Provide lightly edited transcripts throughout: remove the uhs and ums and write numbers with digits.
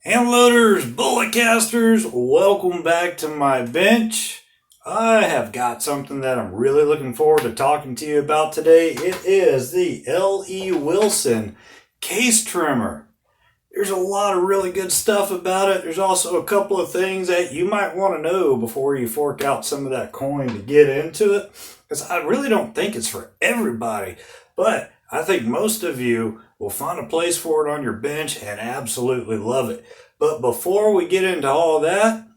Hand loaders, bullet casters, welcome back to my bench. I have got something that I'm really looking forward to talking to you about today. It is the L.E. Wilson case trimmer. There's a lot of really good stuff about it. There's also a couple of things that you might want to know before you fork out some of that coin to get into it, because I really don't think it's for everybody, but I think most of you will find a place for it on your bench and absolutely love it. But before we get into all that,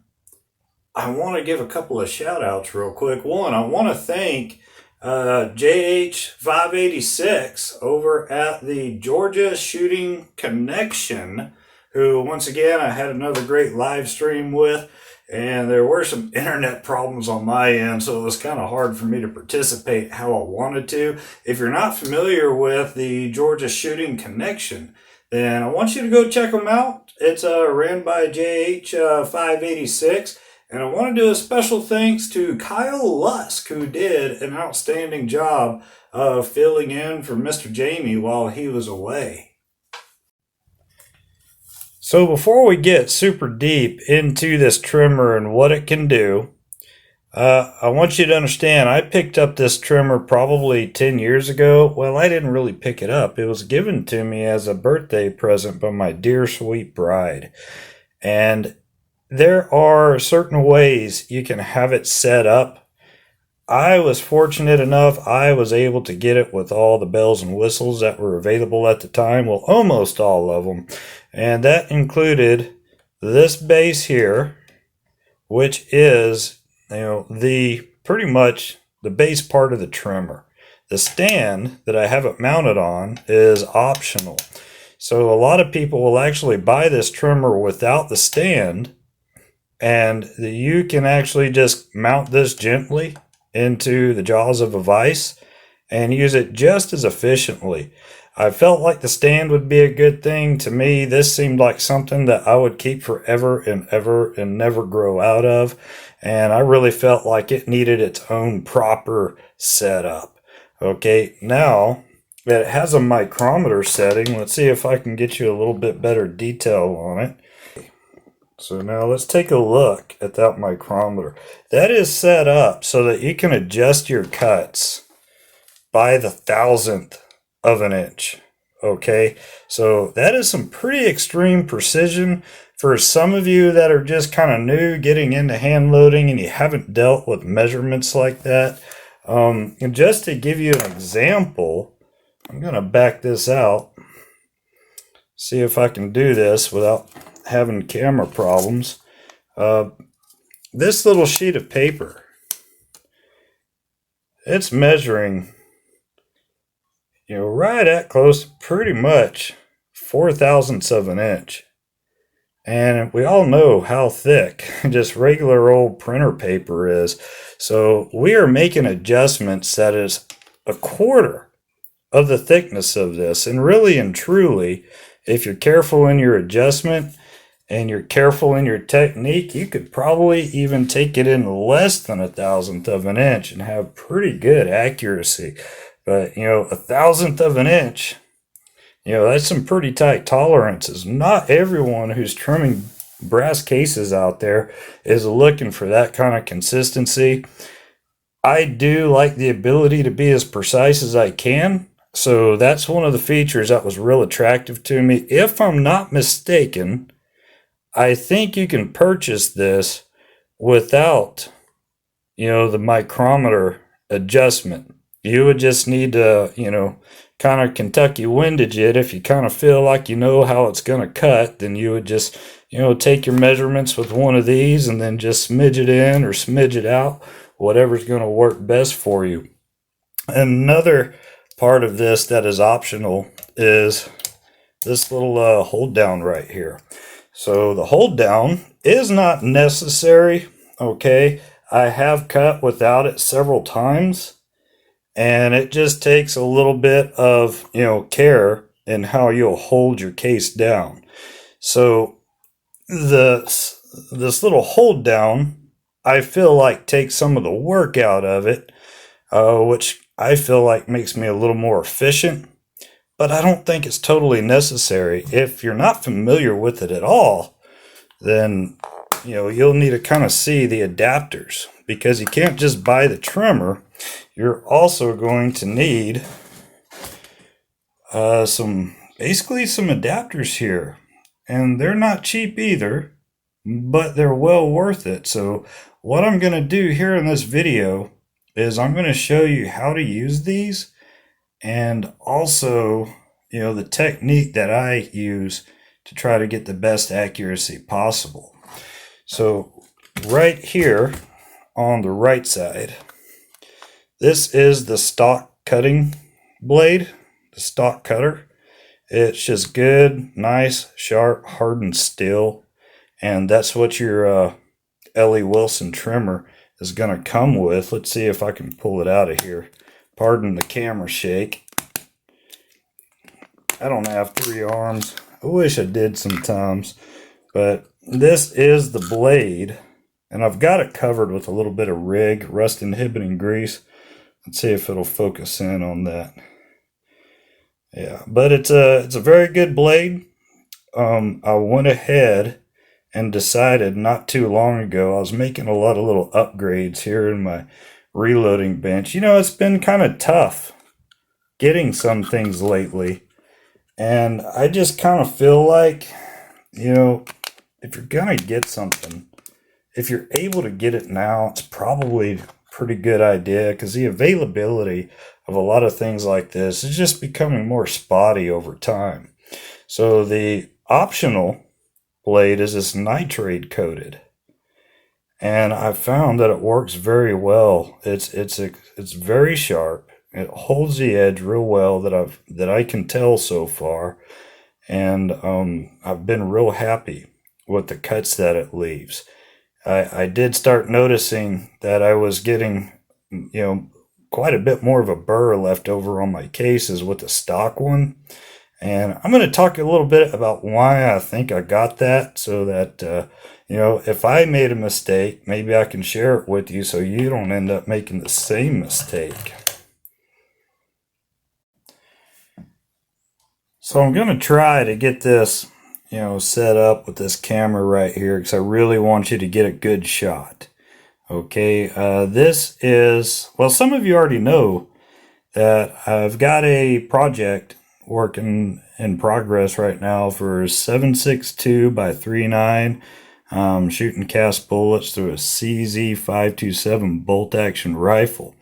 I want to give a couple of shout outs real quick. One, I want to thank JH586 over at the Georgia Shooting Connection, who once again I had another great live stream with, and there were some internet problems on my end, so it was kind of hard for me to participate how I wanted to. If you're not familiar with the Georgia Shooting Connection, then I want you to go check them out. It's ran by JH586. And I want to do a special thanks to Kyle Lusk, who did an outstanding job of filling in for Mr. Jamie while he was away. So before we get super deep into this trimmer and what it can do, I want you to understand I picked up this trimmer probably 10 years ago. Well, I didn't really pick it up. It was given to me as a birthday present by my dear sweet bride. And there are certain ways you can have it set up. I was fortunate enough I was able to get it with all the bells and whistles that were available at the time. Well, almost all of them. And that included this base here, which is, the pretty much the base part of the trimmer. The stand that I have it mounted on is optional. So a lot of people will actually buy this trimmer without the stand, and you can actually just mount this gently into the jaws of a vise and use it just as efficiently. I felt like the stand would be a good thing. To me, this seemed like something that I would keep forever and ever and never grow out of. And I really felt like it needed its own proper setup. Okay, now it has a micrometer setting. Let's see if I can get you a little bit better detail on it. So now let's take a look at that micrometer. That is set up so that you can adjust your cuts by the thousandth of an inch. Okay, so that is some pretty extreme precision for some of you that are just kind of new getting into hand loading and you haven't dealt with measurements like that. And just to give you an example, I'm going to back this out, see if I can do this without having camera problems. This little sheet of paper, it's measuring, right at close to pretty much 4/1000ths of an inch. And we all know how thick just regular old printer paper is. So we are making adjustments that is a quarter of the thickness of this. And really and truly, if you're careful in your adjustment and you're careful in your technique, you could probably even take it in less than 1/1000th of an inch and have pretty good accuracy. But, 1/1000th of an inch, that's some pretty tight tolerances. Not everyone who's trimming brass cases out there is looking for that kind of consistency. I do like the ability to be as precise as I can. So that's one of the features that was real attractive to me. If I'm not mistaken, I think you can purchase this without, the micrometer adjustment. You would just need to, kind of Kentucky windage it. If you kind of feel like you know how it's going to cut, then you would just, take your measurements with one of these and then just smidge it in or smidge it out, whatever's going to work best for you. Another part of this that is optional is this little hold down right here. So the hold down is not necessary. Okay, I have cut without it several times, and it just takes a little bit of care in how you'll hold your case down. So this little hold down, I feel like takes some of the work out of it, which I feel like makes me a little more efficient. But I don't think it's totally necessary. If you're not familiar with it at all, then you'll need to kind of see the adapters, because you can't just buy the trimmer. You're also going to need basically some adapters here, and they're not cheap either, but they're well worth it. So what I'm going to do here in this video is I'm going to show you how to use these, and also the technique that I use to try to get the best accuracy possible. So right here on the right side, this is the stock cutting blade, the stock cutter. It's just good, nice, sharp, hardened steel, and that's what your L.E. Wilson trimmer is going to come with. Let's see if I can pull it out of here. Pardon the camera shake. I don't have 3 arms. I wish I did sometimes, but this is the blade, and I've got it covered with a little bit of rig, rust inhibiting grease. Let's see if it'll focus in on that. Yeah, but it's a very good blade. I went ahead and decided not too long ago, I was making a lot of little upgrades here in my reloading bench. It's been kind of tough getting some things lately, and I just kind of feel like, if you're gonna get something, if you're able to get it now, it's probably a pretty good idea, because the availability of a lot of things like this is just becoming more spotty over time. So the optional blade is this nitrate coated, and I found that it works very well. It's very sharp. It holds the edge real well that I can tell so far, and I've been real happy with the cuts that it leaves. I did start noticing that I was getting quite a bit more of a burr left over on my cases with the stock one. And I'm going to talk a little bit about why I think I got that, so that, if I made a mistake, maybe I can share it with you so you don't end up making the same mistake. So I'm going to try to get this, set up with this camera right here, because I really want you to get a good shot. Okay, this is, well, some of you already know that I've got a project working in progress right now for 7.62 by 3.9, shooting cast bullets through a CZ527 bolt action rifle.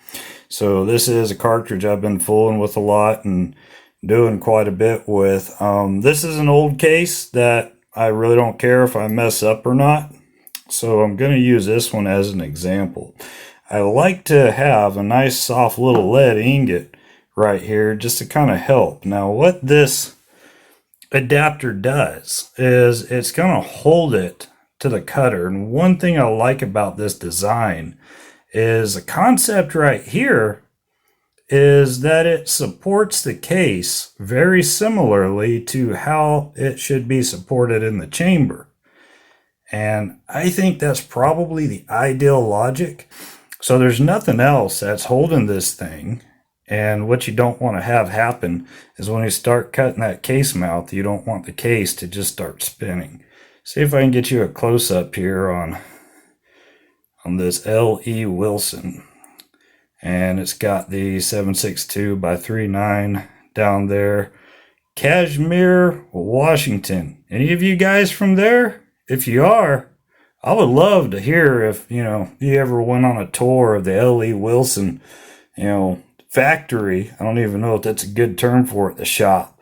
So this is a cartridge I've been fooling with a lot and doing quite a bit with. This is an old case that I really don't care if I mess up or not, so I'm going to use this one as an example. I like to have a nice soft little lead ingot right here just to kind of help. Now what this adapter does is it's going to hold it to the cutter, and one thing I like about this design is the concept right here is that it supports the case very similarly to how it should be supported in the chamber. And I think that's probably the ideal logic. So there's nothing else that's holding this thing. And what you don't want to have happen is when you start cutting that case mouth, you don't want the case to just start spinning. See if I can get you a close-up here on this L.E. Wilson. And it's got the 7.62 by 3.9 down there. Kashmir, Washington. Any of you guys from there? If you are, I would love to hear if, you ever went on a tour of the L.E. Wilson, factory. I don't even know if that's a good term for it, the shop.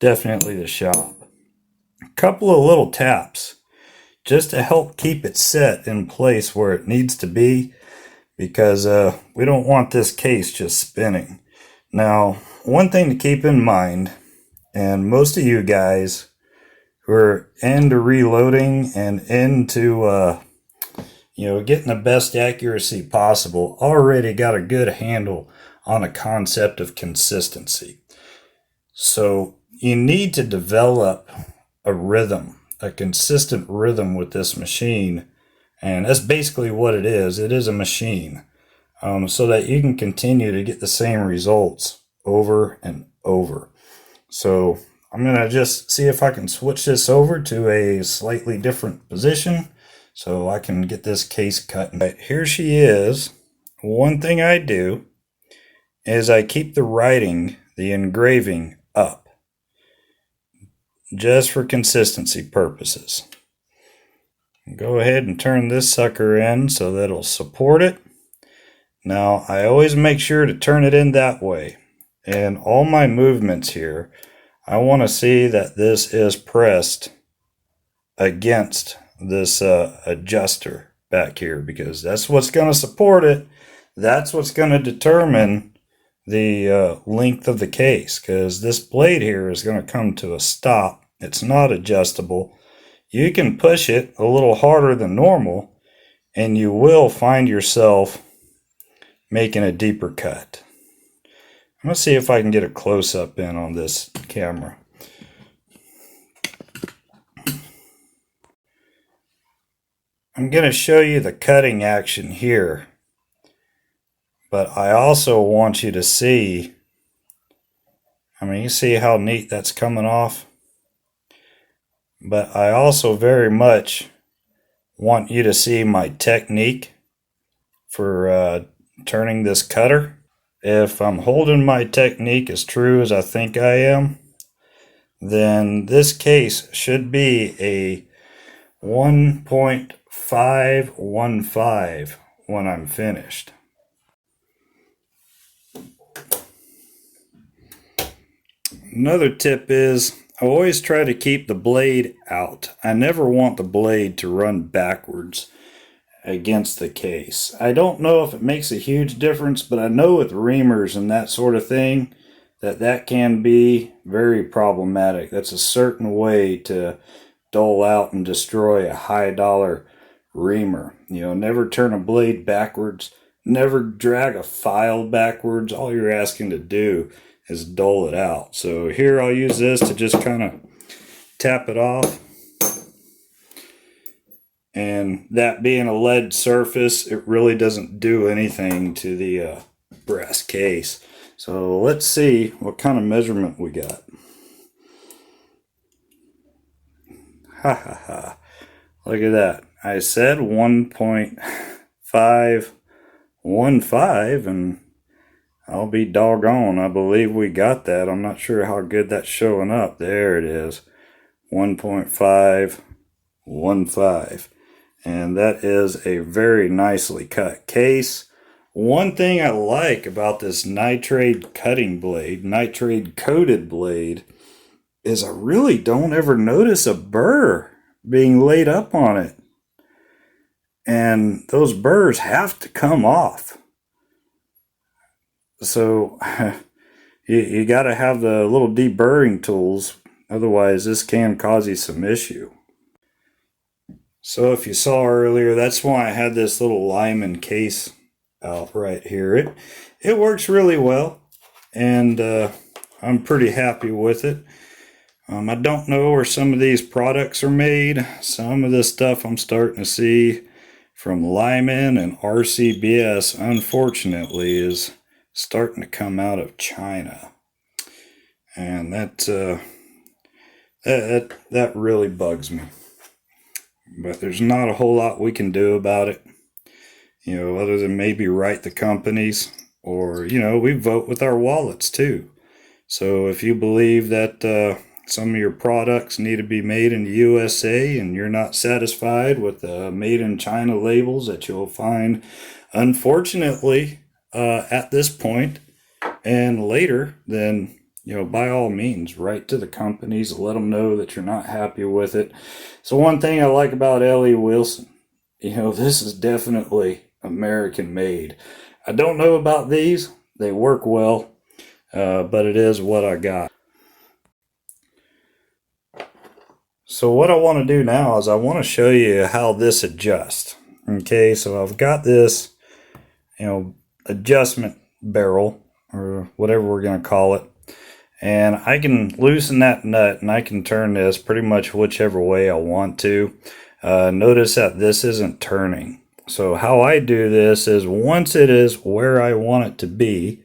Definitely the shop. A couple of little taps just to help keep it set in place where it needs to be, because we don't want this case just spinning. Now, one thing to keep in mind, and most of you guys who are into reloading and into getting the best accuracy possible already got a good handle on a concept of consistency. So you need to develop a rhythm, a consistent rhythm with this machine. And that's basically what it is. It is a machine, so that you can continue to get the same results over and over. So I'm going to just see if I can switch this over to a slightly different position so I can get this case cut. Right, here she is. One thing I do is I keep the writing, the engraving up, just for consistency purposes. Go ahead and turn this sucker in so that it'll support it. Now, I always make sure to turn it in that way. And all my movements here, I want to see that this is pressed against this adjuster back here, because that's what's going to support it. That's what's going to determine the length of the case, because this blade here is going to come to a stop. It's not adjustable. You can push it a little harder than normal, and you will find yourself making a deeper cut. I'm going to see if I can get a close-up in on this camera. I'm going to show you the cutting action here, but I also want you to see, you see how neat that's coming off? But I also very much want you to see my technique for turning this cutter. If I'm holding my technique as true as I think I am, then this case should be a 1.515 when I'm finished. Another tip is I always try to keep the blade out. I never want the blade to run backwards against the case. I don't know if it makes a huge difference, but I know with reamers and that sort of thing that can be very problematic. That's a certain way to dole out and destroy a high dollar reamer. Never turn a blade backwards, never drag a file backwards. All you're asking to do is dole it out. So here I'll use this to just kind of tap it off. And that being a lead surface, it really doesn't do anything to the brass case. So let's see what kind of measurement we got. Ha ha ha. Look at that. I said 1.515, and I'll be doggone, I believe we got that. I'm not sure how good that's showing up. There it is. 1.515. And that is a very nicely cut case. One thing I like about this nitride cutting blade, nitride coated blade, is I really don't ever notice a burr being laid up on it. And those burrs have to come off. So you got to have the little deburring tools, otherwise this can cause you some issue. So if you saw earlier, that's why I had this little Lyman case out right here. It works really well, and I'm pretty happy with it. I don't know where some of these products are made. Some of this stuff I'm starting to see from Lyman and RCBS, unfortunately, is starting to come out of China. And that really bugs me. But there's not a whole lot we can do about it, other than maybe write the companies, or, we vote with our wallets too. So if you believe that some of your products need to be made in the USA and you're not satisfied with the made in China labels that you'll find, unfortunately, at this point and later, then by all means, write to the companies, let them know that you're not happy with it. So one thing I like about L.E. Wilson, this is definitely American made. I don't know about these. They work well, but it is what I got. So what I want to do now is I want to show you how this adjusts. Okay, so I've got this, adjustment barrel, or whatever we're going to call it. And I can loosen that nut and I can turn this pretty much whichever way I want to. Notice that this isn't turning. So how I do this is once it is where I want it to be,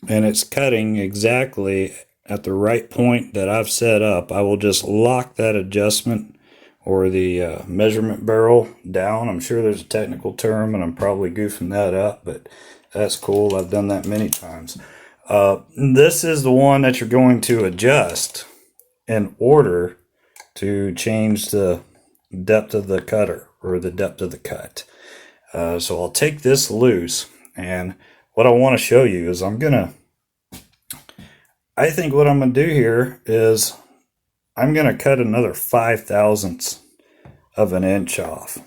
and it's cutting exactly at the right point that I've set up, I will just lock that adjustment or the measurement barrel down. I'm sure there's a technical term and I'm probably goofing that up, but that's cool. I've done that many times. This is the one that you're going to adjust in order to change the depth of the cutter or the depth of the cut. So I'll take this loose, and what I want to show you is I think what I'm going to do here is I'm going to cut another 5/1000 of an inch off,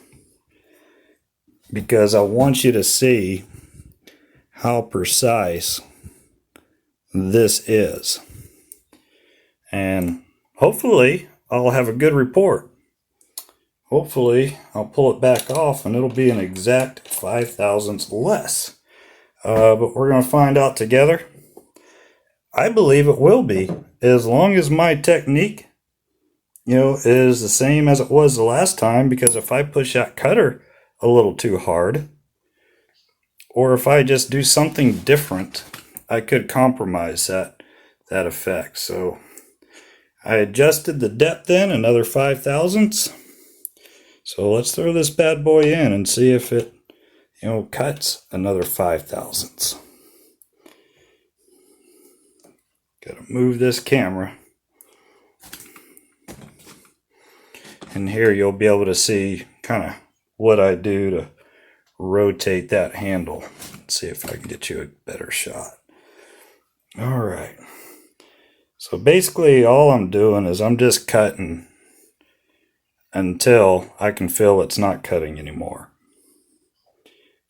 because I want you to see how precise this is, and hopefully I'll have a good report. Hopefully I'll pull it back off and it'll be an exact 5/1000 less, but we're going to find out together. I believe it will be, as long as my technique, is the same as it was the last time, because if I push that cutter a little too hard, or if I just do something different, I could compromise that effect. So I adjusted the depth in another 5/1000. So let's throw this bad boy in and see if it, cuts another 5/1000. Gotta move this camera. And here you'll be able to see kind of what I do to rotate that handle. Let's see if I can get you a better shot. All right. So basically all I'm doing is I'm just cutting until I can feel it's not cutting anymore.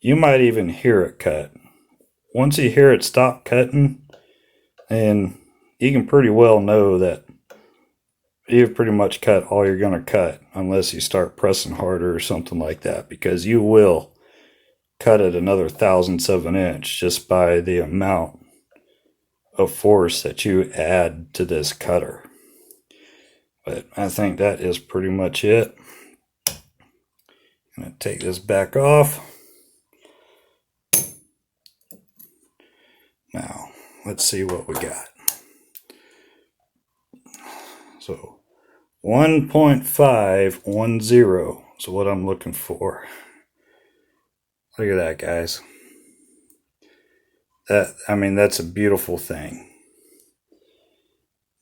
You might even hear it cut. Once you hear it stop cutting, and you can pretty well know that you've pretty much cut all you're going to cut, unless you start pressing harder or something like that, because you will cut it another 1/1000 of an inch just by the amount of force that you add to this cutter. But I think that is pretty much it. I'm going to take this back off. Now, let's see what we got. So 1.510 is what I'm looking for. Look at that, guys. That's a beautiful thing.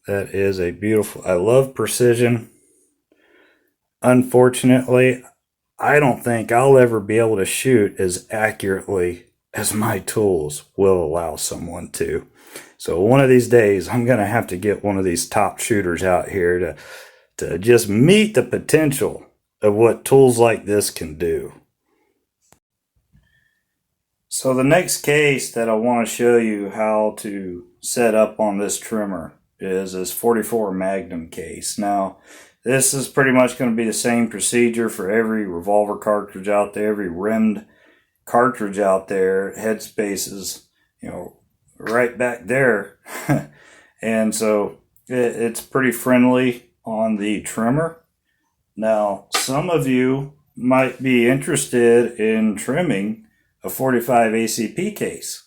That is a beautiful, I love precision. Unfortunately, I don't think I'll ever be able to shoot as accurately as my tools will allow someone to. So one of these days, I'm going to have to get one of these top shooters out here to just meet the potential of what tools like this can do. So the next case that I want to show you how to set up on this trimmer is this 44 Magnum case. Now, this is pretty much going to be the same procedure for every revolver cartridge out there, every rimmed cartridge out there. Headspace is, right back there. And so it's pretty friendly on the trimmer. Now, some of you might be interested in trimming a 45 ACP case.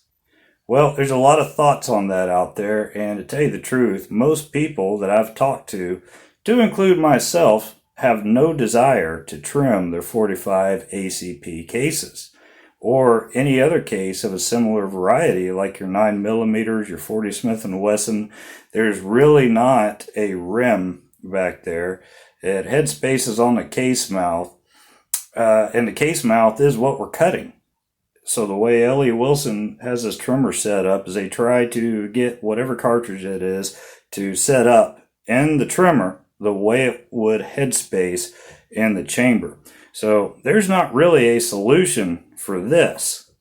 Well, there's a lot of thoughts on that out there, and to tell you the truth, most people that I've talked to include myself, have no desire to trim their 45 ACP cases, or any other case of a similar variety, like your 9mm, your 40 Smith & Wesson. There's really not a rim back there. Headspace is on the case mouth, and the case mouth is what we're cutting. So the way Ellie Wilson has this trimmer set up is they try to get whatever cartridge it is to set up in the trimmer the way it would headspace in the chamber. So there's not really a solution for this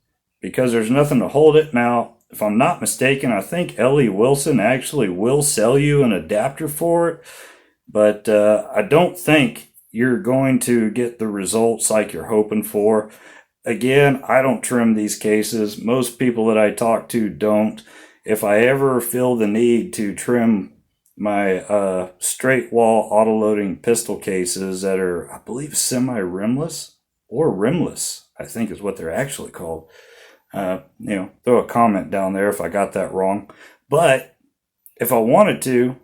because there's nothing to hold it. Now, if I'm not mistaken, I think Ellie Wilson actually will sell you an adapter for it, but I don't think you're going to get the results like you're hoping for. Again, I don't trim these cases. Most people that I talk to don't. If I ever feel the need to trim my straight wall auto-loading pistol cases that are, I believe, semi-rimless or rimless, I think is what they're actually called. Throw a comment down there if I got that wrong. But if I wanted to,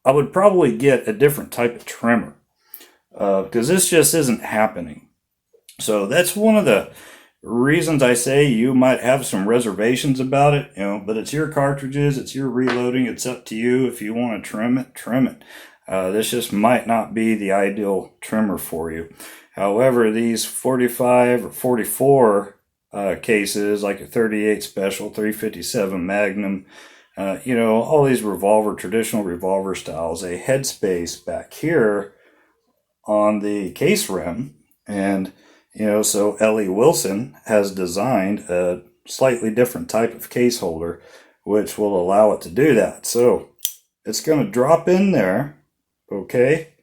I would probably get a different type of trimmer because this just isn't happening. So that's one of the reasons I say you might have some reservations about it, but it's your cartridges, it's your reloading, it's up to you. If you want to trim it, trim it. This just might not be the ideal trimmer for you. However, these 45 or 44 cases, like a 38 Special, 357 Magnum, all these traditional revolver styles, a headspace back here on the case rim. And, so Ellie Wilson has designed a slightly different type of case holder, which will allow it to do that. So it's going to drop in there, okay?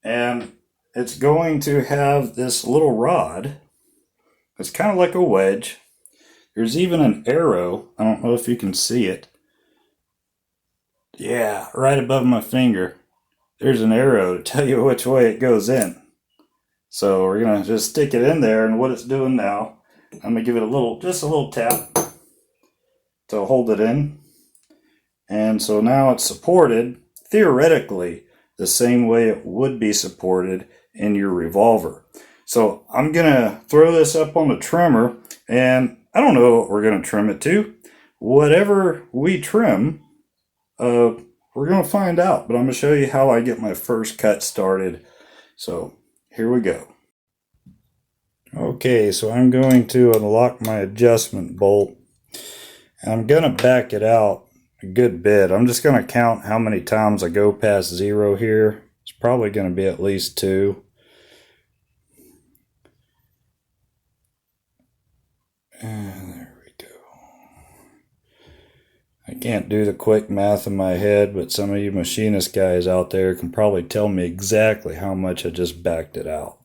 And it's going to have this little rod. It's kind of like a wedge. There's even an arrow. I don't know if you can see it. Yeah, right above my finger. There's an arrow to tell you which way it goes in. So we're going to just stick it in there, and what it's doing now, I'm going to give it just a little tap to hold it in. And so now it's supported, theoretically, the same way it would be supported in your revolver. So I'm going to throw this up on the trimmer, and I don't know what we're going to trim it to. Whatever we trim, we're going to find out, but I'm going to show you how I get my first cut started. So here we go. Okay, so I'm going to unlock my adjustment bolt. I'm going to back it out a good bit. I'm just going to count how many times I go past 0 here. It's probably going to be at least 2. And there we go. I can't do the quick math in my head, but some of you machinist guys out there can probably tell me exactly how much I just backed it out.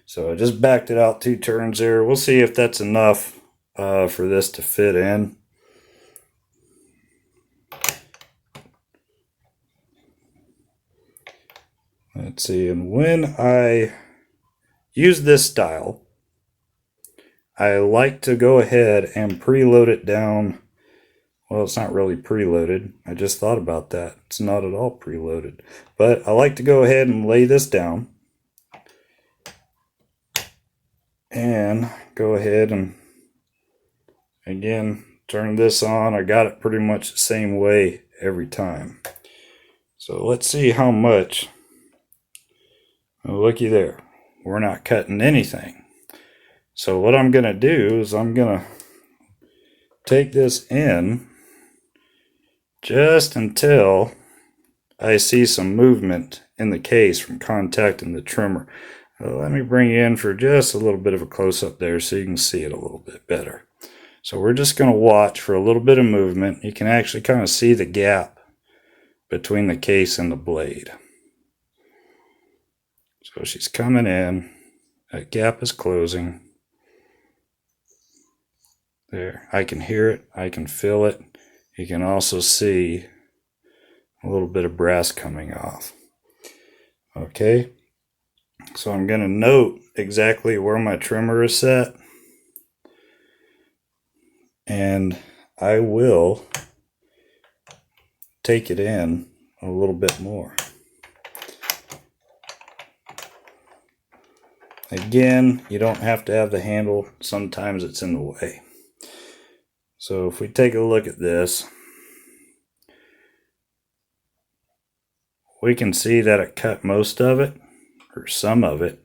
So I just backed it out 2 turns there. We'll see if that's enough for this to fit in. Let's see, and when I use this style, I like to go ahead and preload it down. Well, it's not really preloaded. I just thought about that. It's not at all preloaded. But I like to go ahead and lay this down. And go ahead and, again, turn this on. I got it pretty much the same way every time. So let's see how much. Oh, looky there. We're not cutting anything. So what I'm going to do is I'm going to take this in just until I see some movement in the case from contacting the trimmer. Let me bring you in for just a little bit of a close-up there so you can see it a little bit better. So we're just going to watch for a little bit of movement. You can actually kind of see the gap between the case and the blade. So she's coming in. That gap is closing. There. I can hear it. I can feel it. You can also see a little bit of brass coming off. Okay. So I'm going to note exactly where my trimmer is set. And I will take it in a little bit more. Again, you don't have to have the handle. Sometimes it's in the way. So if we take a look at this, we can see that it cut most of it, or some of it,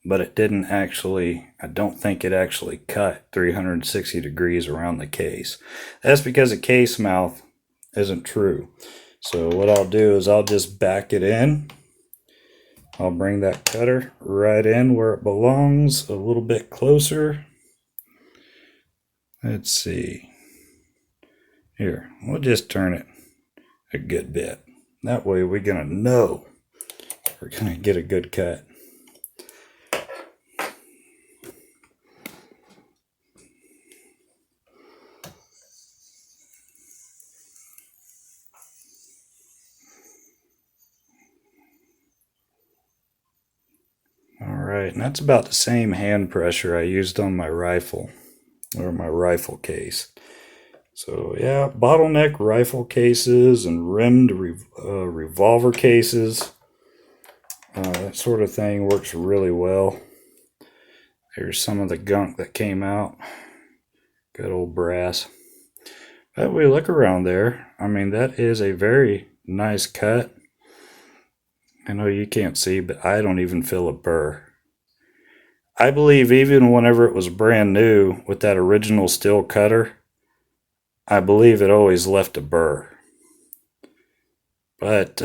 but it didn't actually, I don't think it actually cut 360 degrees around the case. That's because the case mouth isn't true. So what I'll do is I'll just back it in. I'll bring that cutter right in where it belongs, a little bit closer. Let's see. Here, we'll just turn it a good bit. That way we're going to know we're going to get a good cut. Alright, and that's about the same hand pressure I used on my rifle, or my rifle case. So yeah, bottleneck rifle cases and rimmed revolver cases, that sort of thing works really well. There's some of the gunk that came out. Good old brass. But we look around there. I mean, that is a very nice cut. I know you can't see, but I don't even feel a burr. I believe even whenever it was brand new with that original steel cutter, I believe it always left a burr. But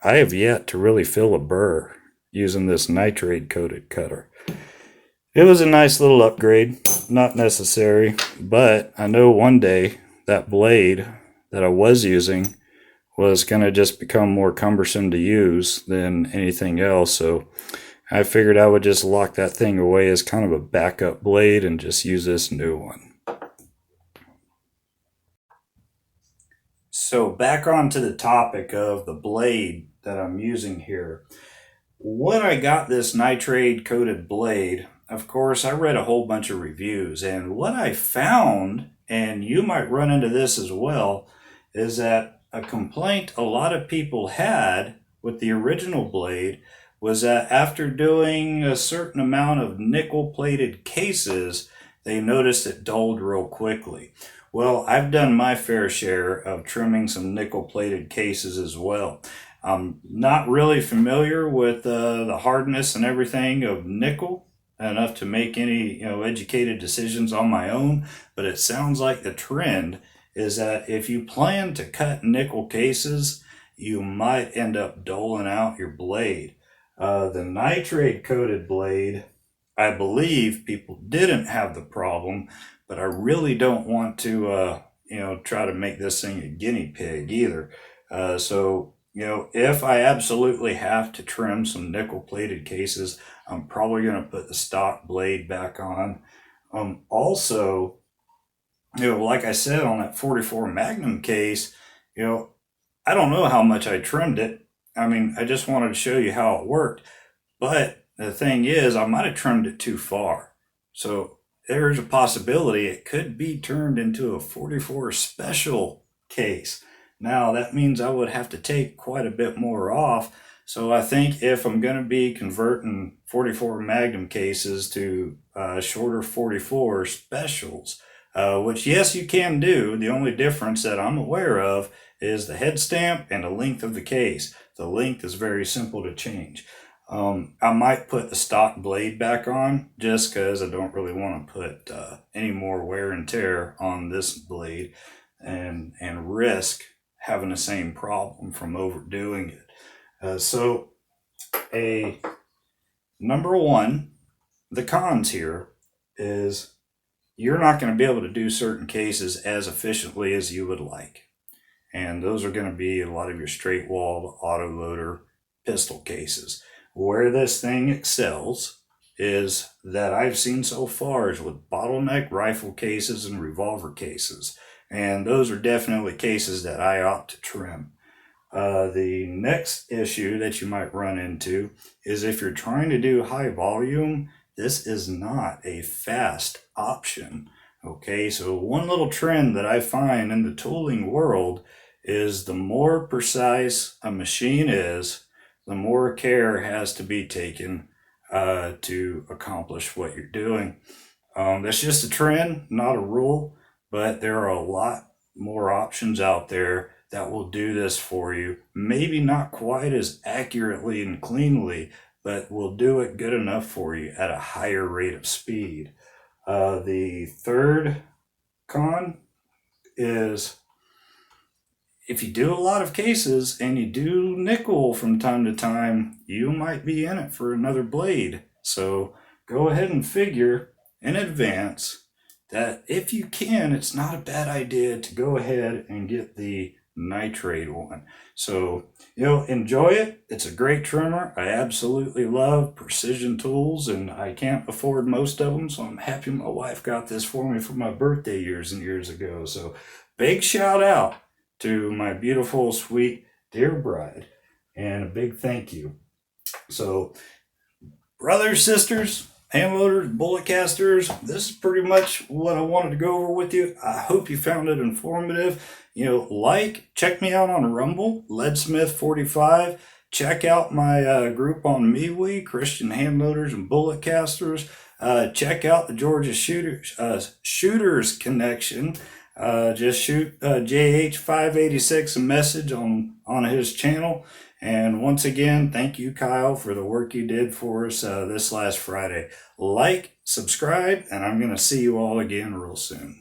I have yet to really feel a burr using this nitrate coated cutter. It was a nice little upgrade, not necessary, but I know one day that blade that I was using was going to just become more cumbersome to use than anything else. So I figured I would just lock that thing away as kind of a backup blade and just use this new one. So back onto the topic of the blade that I'm using here. When I got this nitrate coated blade, of course, I read a whole bunch of reviews, and what I found, and you might run into this as well, is that a complaint a lot of people had with the original blade was that after doing a certain amount of nickel plated cases, they noticed it dulled real quickly. Well, I've done my fair share of trimming some nickel plated cases as well. I'm not really familiar with the hardness and everything of nickel enough to make any educated decisions on my own, but it sounds like the trend is that if you plan to cut nickel cases, you might end up doling out your blade. The nitrate coated blade, I believe people didn't have the problem, but I really don't want to try to make this thing a guinea pig either. So if I absolutely have to trim some nickel plated cases, I'm probably going to put the stock blade back on. Also, like I said on that 44 Magnum case, you know, I don't know how much I trimmed it. I mean, I just wanted to show you how it worked. But the thing is, I might have trimmed it too far. So there's a possibility it could be turned into a 44 special case. Now, that means I would have to take quite a bit more off. So I think if I'm going to be converting 44 Magnum cases to shorter 44 specials, which yes, you can do. The only difference that I'm aware of is the head stamp and the length of the case. The length is very simple to change. I might put the stock blade back on just because I don't really want to put any more wear and tear on this blade and risk having the same problem from overdoing it. So, a number one, the cons here is you're not going to be able to do certain cases as efficiently as you would like. And those are going to be a lot of your straight walled autoloader pistol cases. Where this thing excels is that I've seen so far is with bottleneck rifle cases and revolver cases. And those are definitely cases that I opt to trim. The next issue that you might run into is if you're trying to do high volume, this is not a fast option. Okay, so one little trend that I find in the tooling world is the more precise a machine is, the more care has to be taken to accomplish what you're doing. That's just a trend, not a rule, but there are a lot more options out there that will do this for you. Maybe not quite as accurately and cleanly, but will do it good enough for you at a higher rate of speed. The third con is if you do a lot of cases and you do nickel from time to time, you might be in it for another blade. So go ahead and figure in advance that if you can, it's not a bad idea to go ahead and get the nitrate one. So, enjoy it. It's a great trimmer. I absolutely love precision tools and I can't afford most of them. So I'm happy my wife got this for me for my birthday years and years ago. So big shout out to my beautiful, sweet, dear bride, and a big thank you. So, brothers, sisters, hand loaders, bullet casters, this is pretty much what I wanted to go over with you. I hope you found it informative. Check me out on Rumble, Leadsmith45. Check out my group on MeWe, Christian Hand Loaders and Bullet Casters. Check out the Georgia Shooters Connection. Just shoot JH586 a message on his channel. And once again, thank you, Kyle, for the work you did for us this last Friday. Like, subscribe, and I'm going to see you all again real soon.